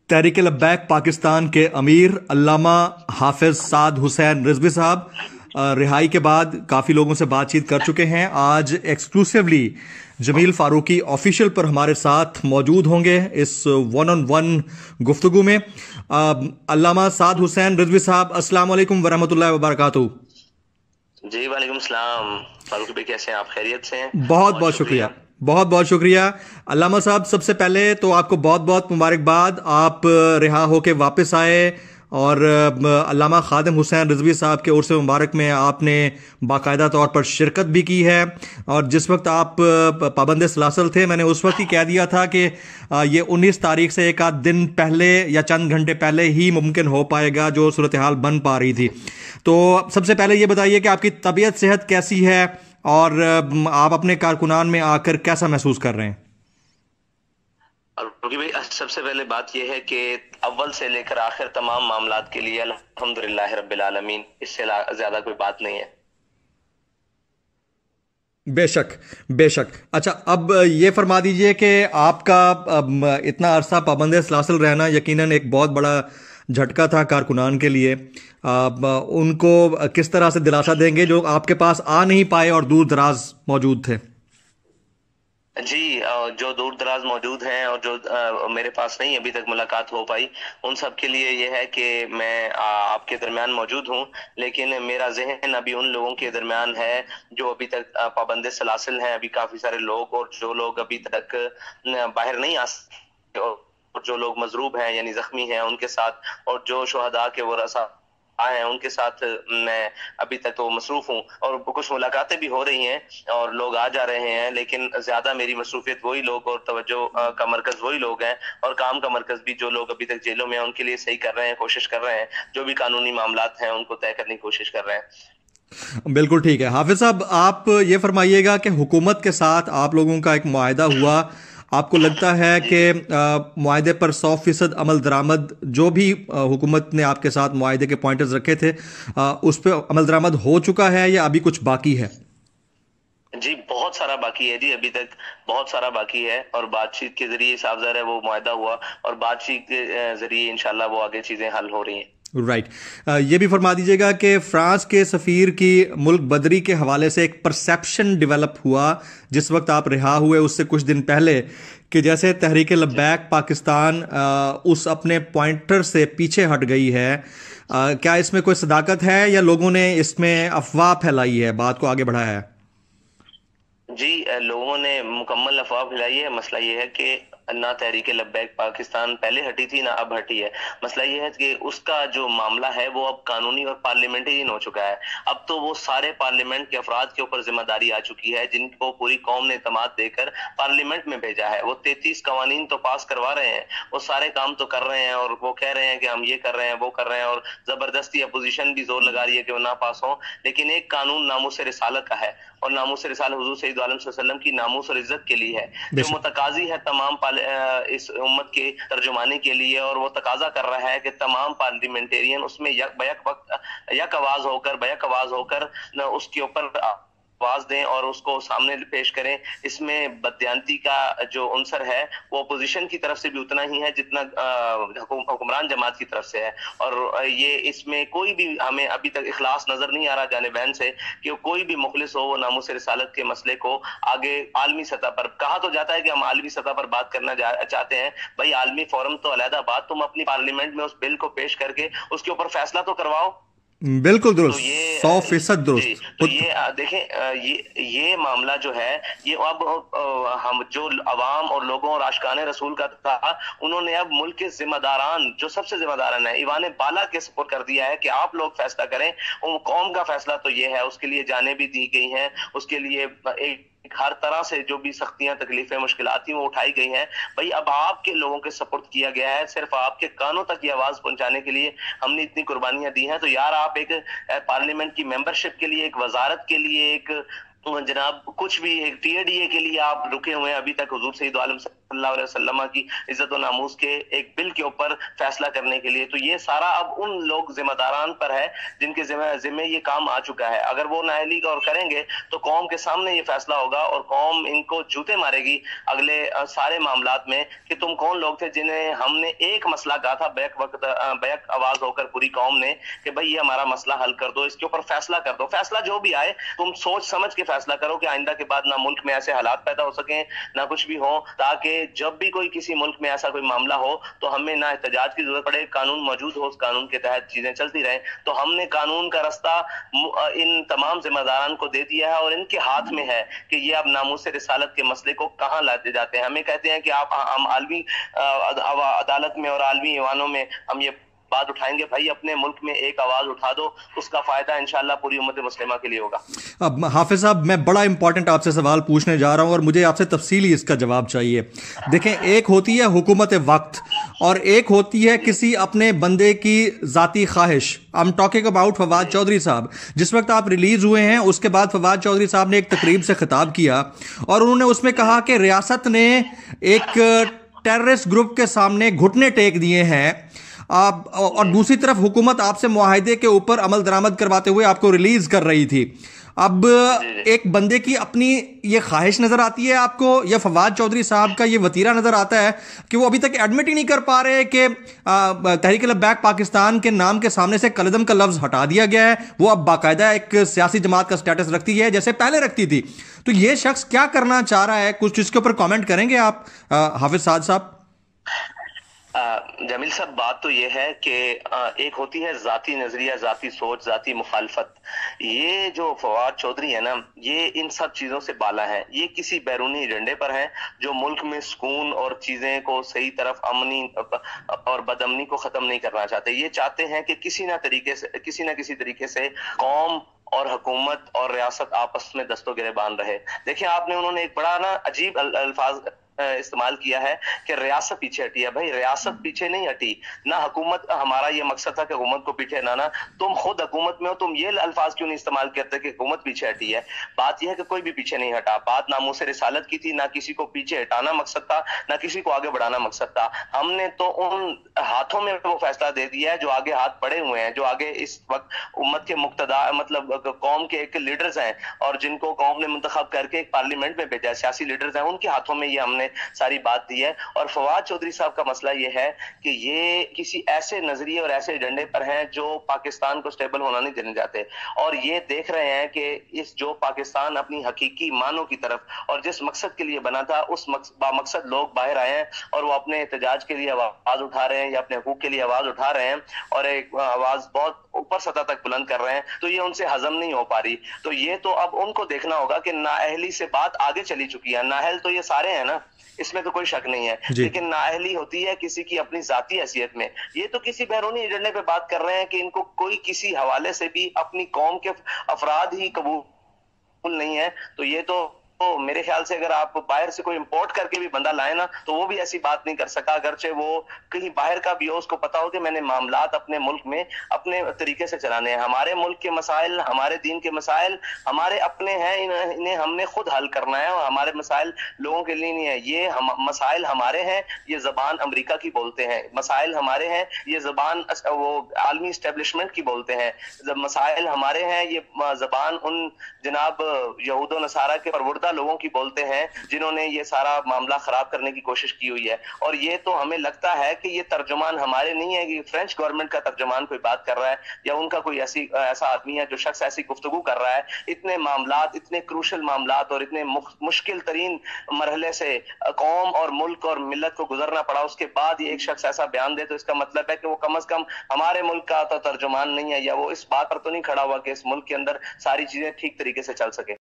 تحریک لبیک پاکستان کے امیر علامہ حافظ سعد حسین رضوی صاحب رہائی کے بعد کافی لوگوں سے بات چیت کر چکے ہیں. آج ایکسکلوسیولی جمیل فاروقی آفیشیل پر ہمارے ساتھ موجود ہوں گے اس ون آن ون گفتگو میں. علامہ سعد حسین رضوی صاحب، السلام علیکم ورحمۃ اللہ وبرکاتہ. جی وعلیکم السلام. فاروق بھائی کیسے ہیں آپ؟ خیریت سے ہیں؟ بہت بہت شکریہ، بہت بہت شکریہ. علامہ صاحب، سب سے پہلے تو آپ کو بہت بہت مبارکباد. آپ رہا ہو کے واپس آئے اور علامہ خادم حسین رضوی صاحب کے عرس مبارک میں آپ نے باقاعدہ طور پر شرکت بھی کی ہے. اور جس وقت آپ پابند سلاسل تھے، میں نے اس وقت ہی کہہ دیا تھا کہ یہ 19 تاریخ سے ایک آدھ دن پہلے یا چند گھنٹے پہلے ہی ممکن ہو پائے گا جو صورتحال بن پا رہی تھی. تو سب سے پہلے یہ بتائیے کہ آپ کی طبیعت صحت کیسی ہے اور آپ اپنے کارکنان میں آ کر کیسا محسوس کر رہے ہیں؟ روکی بھائی، سب سے پہلے بات یہ ہے کہ اول سے لے کر آخر تمام معاملات کے لیے الحمدللہ رب العالمین، اس سے زیادہ کوئی بات نہیں ہے. بے شک بے شک. اچھا، اب یہ فرما دیجئے کہ آپ کا اتنا عرصہ پابند سلاسل رہنا یقیناً ایک بہت بڑا جھٹکا تھا کارکنان کے لیے. ان کو کس طرح سے دلاسا دیں گے جو آپ کے پاس آ نہیں پائے اور دور دراز موجود تھے؟ جی، جو دور دراز موجود ہیں اور جو میرے پاس نہیں ابھی تک ملاقات ہو پائی، ان سب کے لیے یہ ہے کہ میں آپ کے درمیان موجود ہوں، لیکن میرا ذہن ابھی ان لوگوں کے درمیان ہے جو ابھی تک پابند سلاسل ہیں. ابھی کافی سارے لوگ، اور جو لوگ ابھی تک باہر نہیں آ سکتے، اور جو لوگ مضروب ہیں یعنی زخمی ہیں ان کے ساتھ، اور جو شہداء کے ورثاء ہیں ان کے ساتھ میں ابھی تک تو مصروف ہوں. اور کچھ ملاقاتیں بھی ہو رہی ہیں اور لوگ آ جا رہے ہیں، لیکن زیادہ میری مصروفیت وہی لوگ اور توجہ کا مرکز وہی لوگ ہیں، اور کام کا مرکز بھی جو لوگ ابھی تک جیلوں میں ہیں ان کے لیے صحیح کر رہے ہیں، کوشش کر رہے ہیں، جو بھی قانونی معاملات ہیں ان کو طے کرنے کی کوشش کر رہے ہیں. بالکل ٹھیک ہے. حافظ صاحب، آپ یہ فرمائیے گا کہ حکومت کے ساتھ آپ لوگوں کا ایک معاہدہ ہوا، آپ کو لگتا ہے کہ معاہدے پر 100% عمل درآمد، جو بھی حکومت نے آپ کے ساتھ معاہدے کے پوائنٹرز رکھے تھے اس پہ عمل درآمد ہو چکا ہے یا ابھی کچھ باقی ہے؟ جی بہت سارا باقی ہے. جی ابھی تک بہت سارا باقی ہے، اور بات چیت کے ذریعے صاف ظاہر ہے وہ معاہدہ ہوا، اور بات چیت کے ذریعے انشاءاللہ وہ آگے چیزیں حل ہو رہی ہیں. رائٹ. یہ بھی فرما دیجیے گا کہ فرانس کے سفیر کی ملک بدری کے حوالے سے ایک پرسیپشن ڈیولپ ہوا جس وقت آپ رہا ہوئے اس سے کچھ دن پہلے، کہ جیسے تحریک لبیک پاکستان اس اپنے پوائنٹر سے پیچھے ہٹ گئی ہے. کیا اس میں کوئی صداقت ہے یا لوگوں نے اس میں افواہ پھیلائی ہے، بات کو آگے بڑھایا ہے؟ جی، لوگوں نے مکمل افواہ پھیلائی ہے. مسئلہ یہ ہے کہ نہ تحریک لبیک پاکستان پہلے ہٹی تھی نہ اب ہٹی ہے. مسئلہ یہ ہے کہ اس کا جو معاملہ ہے وہ اب قانونی اور پارلیمنٹرین ہو چکا ہے. اب تو وہ سارے پارلیمنٹ کے افراد کے اوپر ذمہ داری آ چکی ہے جن کو پوری قوم نے اعتماد دے کر پارلیمنٹ میں بھیجا ہے. وہ 33 قوانین تو پاس کروا رہے ہیں، وہ سارے کام تو کر رہے ہیں، اور وہ کہہ رہے ہیں کہ ہم یہ کر رہے ہیں وہ کر رہے ہیں، اور زبردستی اپوزیشن بھی زور لگا رہی ہے کہ وہ نہ پاس ہوں. لیکن ایک قانون ناموس رسالت کا ہے، اور ناموس رسالت حضور سید عالم صلی اللہ علیہ وسلم کی ناموس اور عزت کے لیے ہے، جو متقاضی ہے تمام اس امت کے ترجمانی کے لیے. اور وہ تقاضا کر رہا ہے کہ تمام پارلیمنٹیرین اس میں یک آواز ہو کر اس کے اوپر آواز دیں اور اس کو سامنے پیش کریں. اس میں بددیانتی کا جو عنصر ہے وہ اپوزیشن کی طرف سے بھی اتنا ہی ہے جتنا حکمران جماعت کی طرف سے ہے. اور یہ اس میں کوئی بھی ہمیں ابھی تک اخلاص نظر نہیں آ رہا جانبین سے کہ کوئی بھی مخلص ہو وہ ناموس رسالت کے مسئلے کو آگے عالمی سطح پر. کہا تو جاتا ہے کہ ہم عالمی سطح پر بات کرنا چاہتے ہیں. بھائی عالمی فورم تو علیحدہ بات، تم اپنی پارلیمنٹ میں اس بل کو پیش کر کے اس کے اوپر فیصلہ تو کرواؤ. بالکل درست، تو یہ 100% درست. جی، تو یہ دیکھیں، یہ معاملہ جو ہے یہ اب ہم جو عوام اور لوگوں اور عاشقان رسول کا تھا، انہوں نے اب ملک کے ذمہ داران جو سب سے ذمہ داران ہیں ایوان بالا کے سپورٹ کر دیا ہے کہ آپ لوگ فیصلہ کریں. قوم کا فیصلہ تو یہ ہے، اس کے لیے جانیں بھی دی گئی ہیں، اس کے لیے ایک ہر طرح سے جو بھی سختیاں تکلیفیں مشکلات تھیں وہ اٹھائی گئی ہیں. بھائی اب آپ کے لوگوں کے سپورٹ کیا گیا ہے، صرف آپ کے کانوں تک یہ آواز پہنچانے کے لیے ہم نے اتنی قربانیاں دی ہیں. تو یار آپ ایک پارلیمنٹ کی ممبرشپ کے لیے، ایک وزارت کے لیے، ایک جناب کچھ بھی ایک ٹی اے ڈی اے کے لیے آپ رکے ہوئے ہیں ابھی تک. حضور سید عالم صلی اللہ علیہ وسلم کی عزت و ناموس کے ایک بل کے اوپر فیصلہ کرنے کے لیے. تو یہ سارا اب ان لوگ ذمہ داران پر ہے جن کے ذمہ یہ کام آ چکا ہے. اگر وہ نااہلی اور کریں گے تو قوم کے سامنے یہ فیصلہ ہوگا اور قوم ان کو جوتے مارے گی اگلے سارے معاملات میں کہ تم کون لوگ تھے جنہیں ہم نے ایک مسئلہ کہا تھا بیک آواز ہو کر پوری قوم نے کہ بھئی یہ ہمارا مسئلہ حل کر دو, اس کے اوپر فیصلہ کر دو. فیصلہ جو بھی آئے تم سوچ سمجھ کے فیصلہ کرو کہ آئندہ کے بعد نہ ملک میں ایسے حالات پیدا ہو سکیں نہ کچھ بھی ہو, تاکہ جب بھی کوئی کسی ملک میں ایسا کوئی معاملہ ہو تو ہمیں نہ احتجاج کی ضرورت پڑے, قانون موجود ہو, اس قانون کے تحت چیزیں چلتی رہیں. تو ہم نے قانون کا رستہ ان تمام ذمہ داران کو دے دیا ہے اور ان کے ہاتھ میں ہے کہ یہ اب ناموس رسالت کے مسئلے کو کہاں لاتے جاتے ہیں. ہمیں کہتے ہیں کہ ہم عالمی عدالت میں اور عالمی ایوانوں میں ہم یہ بات اٹھائیں گے. بھائی اپنے ملک میں ایک آواز اٹھا دو, اس کا فائدہ انشاءاللہ پوری امت مسلمہ کے لیے ہوگا. اب حافظ صاحب میں بڑا امپورٹنٹ آپ سے سوال پوچھنے جا رہا ہوں اور مجھے آپ سے تفصیلی اس کا جواب چاہیے. دیکھیں, ایک ہوتی ہے حکومت وقت اور ایک ہوتی ہے کسی اپنے بندے کی ذاتی خواہش. I'm talking about Fawad Chaudhry صاحب. جس وقت آپ ریلیز ہوئے ہیں اس کے بعد فواد چودھری صاحب نے ایک تقریب سے خطاب کیا اور انہوں نے اس میں کہا کہ ریاست نے ایک ٹیررسٹ گروپ کے سامنے گھٹنے ٹیک دیے ہیں, اور دوسری طرف حکومت آپ سے معاہدے کے اوپر عمل درآمد کرواتے ہوئے آپ کو ریلیز کر رہی تھی. اب ایک بندے کی اپنی یہ خواہش نظر آتی ہے آپ کو, یا فواد چودھری صاحب کا یہ وتیرہ نظر آتا ہے کہ وہ ابھی تک ایڈمٹ ہی نہیں کر پا رہے کہ تحریک لبیک پاکستان کے نام کے سامنے سے کالعدم کا لفظ ہٹا دیا گیا ہے, وہ اب باقاعدہ ایک سیاسی جماعت کا سٹیٹس رکھتی ہے جیسے پہلے رکھتی تھی. تو یہ شخص کیا کرنا چاہ رہا ہے, کچھ اس کے اوپر کامنٹ کریں گے آپ حافظ سعد صاحب؟ جمیل صاحب, بات تو یہ ہے کہ ایک ہوتی ہے ذاتی نظریہ, ذاتی سوچ, ذاتی مخالفت. یہ جو فواد چودھری ہے نا, یہ ان سب چیزوں سے بالا ہے. یہ کسی بیرونی ایجنڈے پر ہیں جو ملک میں سکون اور چیزیں کو صحیح طرف امنی اور بدامنی کو ختم نہیں کرنا چاہتے. یہ چاہتے ہیں کہ کسی نہ کسی طریقے سے قوم اور حکومت اور ریاست آپس میں دست و گریبان رہے. دیکھیں, آپ نے انہوں نے ایک بڑا نا عجیب الفاظ استعمال کیا ہے کہ ریاست پیچھے ہٹی ہے. بھائی ریاست پیچھے نہیں ہٹی, نہ حکومت. ہمارا یہ مقصد تھا کہ حکومت کو پیچھے ہٹانا. تم خود حکومت میں ہو, تم یہ الفاظ کیوں نہیں استعمال کرتے کہ حکومت پیچھے ہٹی ہے؟ بات یہ ہے کہ کوئی بھی پیچھے نہیں ہٹا. بات ناموس رسالت کی تھی, نہ کسی کو پیچھے ہٹانا مقصد تھا, نہ کسی کو آگے بڑھانا مقصد تھا. ہم نے تو ان ہاتھوں میں وہ فیصلہ دے دیا ہے جو آگے ہاتھ پڑے ہوئے ہیں, جو آگے اس وقت امت کے مقتدا مطلب قوم کے ایک لیڈرز ہیں اور جن کو قوم نے منتخب کر کے ایک پارلیمنٹ میں بھیجا ہے, سیاسی لیڈرز ہیں, ان کے ہاتھوں میں یہ ہم نے ساری بات دی ہے. اور فواد چودھری صاحب کا مسئلہ یہ ہے کہ یہ کسی ایسے نظریے اور ایسے ایجنڈے پر ہیں جو پاکستان کو سٹیبل ہونا نہیں دینے جاتے, اور یہ دیکھ رہے ہیں کہ اس جو پاکستان اپنی حقیقی معنوں کی طرف اور جس مقصد کے لیے بنا تھا اس مقصد لوگ باہر آئے ہیں اور وہ اپنے احتجاج کے لیے آواز اٹھا رہے ہیں یا اپنے حقوق کے لیے آواز اٹھا رہے ہیں اور ایک آواز بہت اوپر سطح تک بلند کر رہے ہیں. تو یہ ان سے ہضم نہیں ہو پا رہی. تو یہ تو اب ان کو دیکھنا ہوگا کہ نااہلی سے بات آگے چلی چکی ہے. نااہل تو یہ سارے ہیں نا, اس میں تو کوئی شک نہیں ہے, لیکن نااہلی ہوتی ہے کسی کی اپنی ذاتی حیثیت میں. یہ تو کسی بیرونی ایجنڈے پہ بات کر رہے ہیں کہ ان کو کوئی کسی حوالے سے بھی اپنی قوم کے افراد ہی قبول نہیں ہے. تو یہ تو میرے خیال سے اگر آپ باہر سے کوئی امپورٹ کر کے بھی بندہ لائے نا تو وہ بھی ایسی بات نہیں کر سکا, اگرچہ وہ کہیں باہر کا بھی ہو, اس کو پتا ہو کہ میں نے معاملات اپنے ملک میں اپنے طریقے سے چلانے ہیں. ہمارے ملک کے مسائل, ہمارے دین کے مسائل ہمارے اپنے ہیں, انہیں ہم نے خود حل کرنا ہے, اور ہمارے مسائل لوگوں کے لیے نہیں ہے. یہ مسائل ہمارے ہیں, یہ زبان امریکہ کی بولتے ہیں. مسائل ہمارے ہیں, یہ زبان وہ عالمی اسٹیبلشمنٹ کی بولتے ہیں. مسائل ہمارے ہیں, یہ زبان ان جناب یہود و نصارہ کے پروردہ لوگوں کی بولتے ہیں جنہوں نے یہ سارا معاملہ خراب کرنے کی کوشش کی ہوئی ہے. اور یہ تو ہمیں لگتا ہے کہ یہ ترجمان ہمارے نہیں ہے کہ فرینچ گورنمنٹ کا ترجمان کوئی بات کر رہا ہے یا ان کا کوئی ایسا آدمی ہے جو شخص ایسی گفتگو کر رہا ہے. اتنے معاملات, اتنے کروشل معاملات اور اتنے مشکل ترین مرحلے سے قوم اور ملک اور ملت کو گزرنا پڑا, اس کے بعد یہ ایک شخص ایسا بیان دے تو اس کا مطلب ہے کہ وہ کم از کم ہمارے ملک کا تو ترجمان نہیں ہے, یا وہ اس بات پر تو نہیں کھڑا ہوا کہ اس ملک کے اندر ساری چیزیں ٹھیک طریقے سے چل سکے.